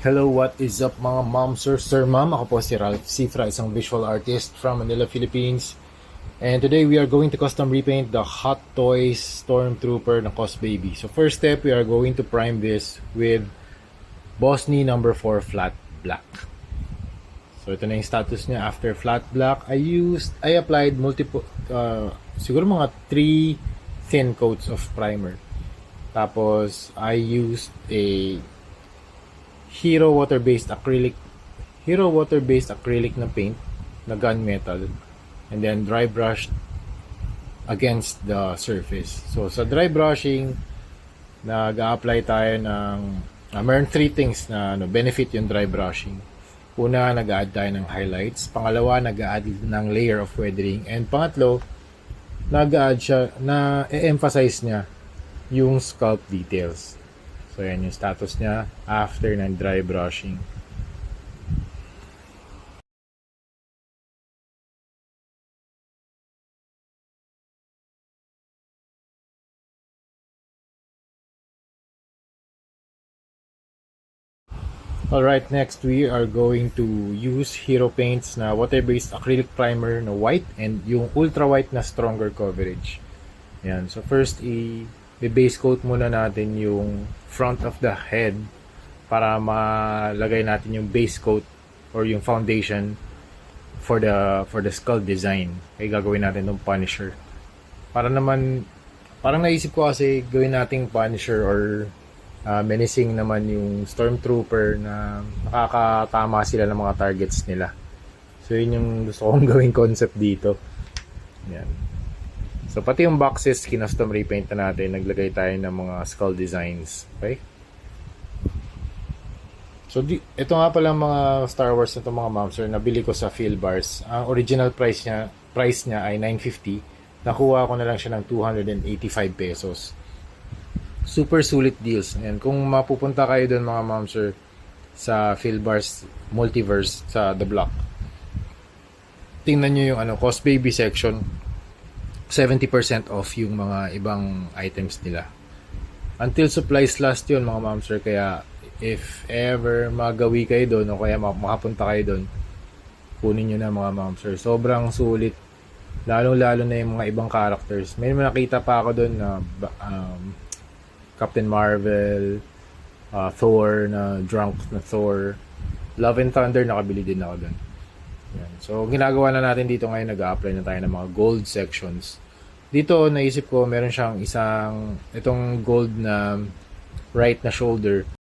Hello, what is up mga ma'am, sir, ma'am? Ako po si Ralph Cifra, isang visual artist from Manila, Philippines. And today we are going to custom repaint the Hot Toys Stormtrooper na Cos Baby. So first step, we are going to prime this with Bosny number 4 flat black. So ito na yung status niya after flat black. I applied multiple, siguro mga 3 thin coats of primer. Tapos I used a Hero water-based acrylic na paint na gunmetal, and then dry brushed against the surface. So sa dry brushing, nag-a-apply tayo ng meron 3 things na benefit yung dry brushing. Una, nag-a-add tayo ng highlights. Pangalawa, nag-a-add ng layer of weathering. And pangatlo, nag-a-add siya, na e-emphasize niya yung sculpt details. So, yan yung status niya after ng dry brushing. Alright, next we are going to use Hero Paints na water-based acrylic primer na white and yung ultra white na stronger coverage. Yan. So, first, i-base coat muna natin yung front of the head para malagay natin yung base coat or yung foundation for the skull design. Kaya gagawin natin ng Punisher. Parang naisip ko kasi gawin nating Punisher or menacing naman yung Stormtrooper na nakakatama sila ng mga targets nila. So yun yung gusto kong gawing concept dito. Yan. So, pati yung boxes, kinustom repaint na natin. Naglagay tayo ng mga skull designs. Okay? So, ito nga pala mga Star Wars na ito mga ma'am, sir. Nabili ko sa Philbars. Ang original price niya ay $950. Nakuha ko na lang siya ng 285 pesos. Super sulit deals. And kung mapupunta kayo doon mga ma'am, sir, sa Philbars Multiverse sa The Block, tingnan nyo yung Cos Baby section. 70% off yung mga ibang items nila. Until supplies last yun mga ma'am sir. Kaya if ever magawi kayo doon o kaya makapunta kayo doon, kunin nyo na mga ma'am sir. Sobrang sulit. Lalo na yung mga ibang characters. May nakita pa ako doon na Captain Marvel, Thor na drunk na Thor, Love and Thunder, nakabili din ako doon. Yan. So, ginagawa na natin dito ngayon, nag-a-apply na tayo ng mga gold sections. Dito, naisip ko, meron siyang itong gold na right na shoulder.